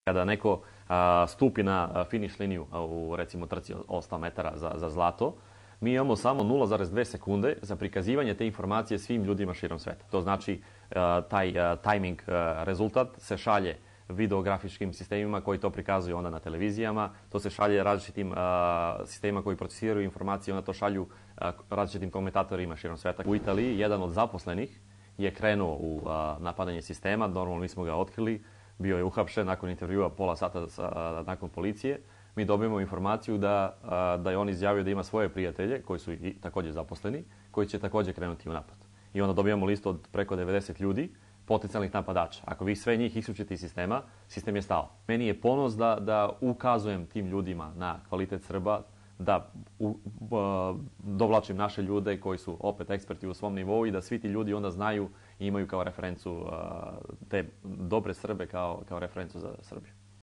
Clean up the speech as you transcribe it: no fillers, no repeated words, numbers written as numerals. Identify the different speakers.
Speaker 1: Kada neko stupi na finiš liniju u recimo trci o 100 metara za zlato, mi imamo samo 0,2 sekunde za prikazivanje te informacije svim ljudima širom sveta. To znači taj timing rezultat se šalje videografičkim sistemima koji to prikazuju onda na televizijama, to se šalje različitim sistemima koji procesiraju informacije, onda to šalju različitim komentatorima širom sveta. U Italiji jedan od zaposlenih je krenuo u napadanje sistema, normalno mi smo ga otkrili, bio je uhapšen nakon intervjua pola sata nakon policije. Mi dobijemo informaciju da je on izjavio da ima svoje prijatelje, koji su i također zaposleni, koji će također krenuti u napad. I onda dobijamo listu od preko 90 ljudi, potencijalnih napadača. Ako vi sve njih isključite iz sistema, sistem je stao. Meni je ponos da ukazujem tim ljudima na kvalitet Srba, da dovlačim naše ljude koji su opet eksperti u svom nivou i da svi ti ljudi onda znaju i imaju kao referencu te dobre Srbe kao referencu za Srbiju.